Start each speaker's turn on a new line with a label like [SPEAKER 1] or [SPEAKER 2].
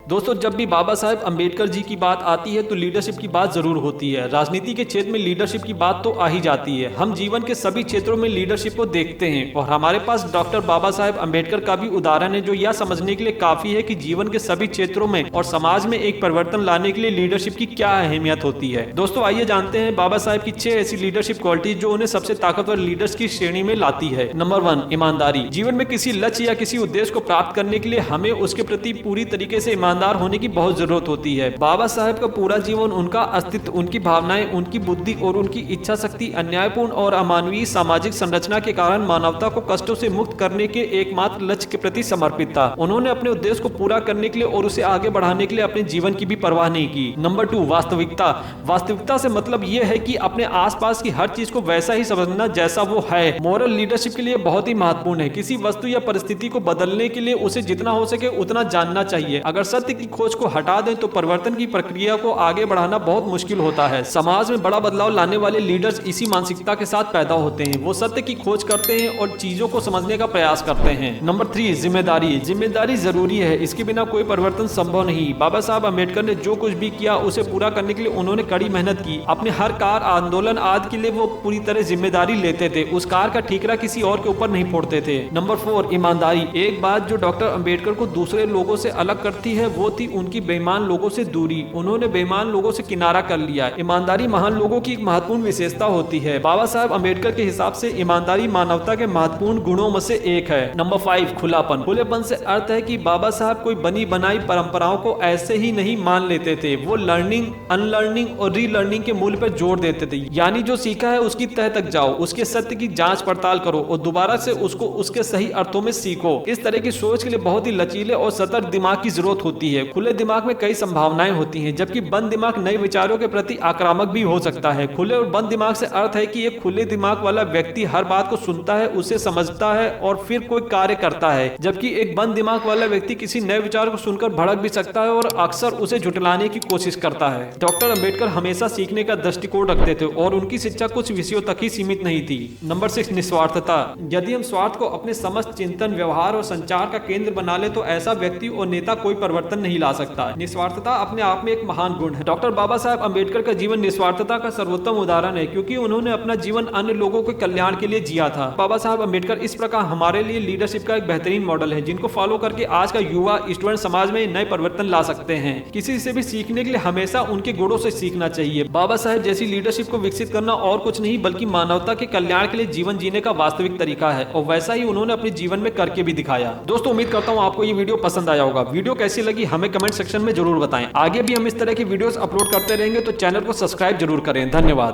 [SPEAKER 1] दोस्तों, जब भी बाबा साहेब अम्बेडकर जी की बात आती है तो लीडरशिप की बात जरूर होती है। राजनीति के क्षेत्र में लीडरशिप की बात तो आ ही जाती है। हम जीवन के सभी क्षेत्रों में लीडरशिप को देखते हैं और हमारे पास डॉक्टर बाबा साहेब अम्बेडकर का भी उदाहरण है, जो यह समझने के लिए काफी है कि जीवन के सभी क्षेत्रों में और समाज में एक परिवर्तन लाने के लिए लीडरशिप की क्या अहमियत होती है। दोस्तों, आइए जानते हैं बाबा साहेब की 6 ऐसी लीडरशिप क्वालिटी जो उन्हें सबसे ताकतवर लीडर्स की श्रेणी में लाती है। नंबर 1, ईमानदारी। जीवन में किसी लक्ष्य या किसी उद्देश्य को प्राप्त करने के लिए हमें उसके प्रति पूरी तरीके से ईमानदार होने की बहुत जरूरत होती है। बाबा साहेब का पूरा जीवन, उनका अस्तित्व, उनकी भावनाएं, उनकी बुद्धि और उनकी इच्छा शक्ति अन्यायपूर्ण और अमानवीय सामाजिक संरचना के कारण मानवता को कष्टों से मुक्त करने के एकमात्र लक्ष्य के प्रति समर्पित था। उन्होंने अपने उद्देश्य को पूरा करने के लिए और उसे आगे बढ़ाने के लिए अपने जीवन की भी परवाह नहीं की। नंबर 2, वास्तविकता। वास्तविकता से मतलब यह है कि अपने आसपास की हर चीज को वैसा ही समझना जैसा वो है। मॉरल लीडरशिप के लिए बहुत ही महत्वपूर्ण है। किसी वस्तु या परिस्थिति को बदलने के लिए उसे जितना हो सके उतना जानना चाहिए। अगर सत्य की खोज को हटा दें तो परिवर्तन की प्रक्रिया को आगे बढ़ाना बहुत मुश्किल होता है। समाज में बड़ा बदलाव लाने वाले लीडर्स इसी मानसिकता के साथ पैदा होते हैं। वो सत्य की खोज करते हैं और चीजों को समझने का प्रयास करते हैं। नंबर 3, जिम्मेदारी। जिम्मेदारी जरूरी है, इसके बिना कोई परिवर्तन संभव नहीं। बाबा साहब अम्बेडकर ने जो कुछ भी किया उसे पूरा करने के लिए उन्होंने कड़ी मेहनत की। अपने हर कार्य, आंदोलन आदि के लिए वो पूरी तरह जिम्मेदारी लेते थे। उस कार्य का ठीकरा किसी और के ऊपर नहीं फोड़ते थे। नंबर 4, ईमानदारी। एक बात जो डॉक्टर अम्बेडकर को दूसरे लोगों से अलग करती है वो थी उनकी बेईमान लोगों से दूरी। उन्होंने बेईमान लोगों से किनारा कर लिया। ईमानदारी महान लोगों की एक महत्वपूर्ण विशेषता होती है। बाबा साहब अम्बेडकर के हिसाब से ईमानदारी मानवता के महत्वपूर्ण गुणों में से एक है। नंबर 5, खुलापन। खुलेपन से अर्थ है कि बाबा साहब कोई बनी बनाई परंपराओं को ऐसे ही नहीं मान लेते थे। वो लर्निंग, अनलर्निंग और रीलर्निंग के मूल्य पर जोर देते थे। यानी जो सीखा है उसकी तह तक जाओ, उसके सत्य की जांच पड़ताल करो और दोबारा से उसको उसके सही अर्थों में सीखो। इस तरह की सोच के लिए बहुत ही लचीले और सतर्क दिमाग की जरूरत होती है। खुले दिमाग में कई संभावनाएं होती हैं, जबकि बंद दिमाग नए विचारों के प्रति आक्रामक भी हो सकता है। खुले और बंद दिमाग से अर्थ है कि एक खुले दिमाग वाला व्यक्ति हर बात को सुनता है, उसे समझता है और फिर कोई कार्य करता है, जबकि एक बंद दिमाग वाला व्यक्ति किसी नए विचार को सुनकर भड़क भी सकता है और अक्सर उसे झुठलाने की कोशिश करता है। डॉक्टर अम्बेडकर हमेशा सीखने का दृष्टिकोण रखते थे और उनकी शिक्षा कुछ विषयों तक ही सीमित नहीं थी। नंबर 6, निस्वार्थता। यदि हम स्वार्थ को अपने समस्त चिंतन, व्यवहार और संचार का केंद्र बना ले तो ऐसा व्यक्ति और नेता कोई परिवर्तन नहीं ला सकता। निस्वार्थता अपने आप में एक महान गुण है। डॉक्टर बाबा साहब अम्बेडकर का जीवन निस्वार्थता का सर्वोत्तम उदाहरण है, क्योंकि उन्होंने अपना जीवन अन्य लोगों के कल्याण के लिए जिया था। बाबा साहब अम्बेडकर इस प्रकार हमारे लिए लीडरशिप का एक बेहतरीन मॉडल है, जिनको फॉलो करके आज का युवा स्टूडेंट समाज में नए परिवर्तन ला सकते हैं। किसी से भी सीखने के लिए हमेशा उनके गुणों से सीखना चाहिए। बाबा साहब जैसी लीडरशिप को विकसित करना और कुछ नहीं बल्कि मानवता के कल्याण के लिए जीवन जीने का वास्तविक तरीका है, और वैसा ही उन्होंने अपने जीवन में करके भी दिखाया। दोस्तों, उम्मीद करता हूँ आपको ये वीडियो पसंद आया होगा। वीडियो कैसी लगी हमें कमेंट सेक्शन में जरूर बताएं। आगे भी हम इस तरह की वीडियोस अपलोड करते रहेंगे, तो चैनल को सब्सक्राइब जरूर करें। धन्यवाद।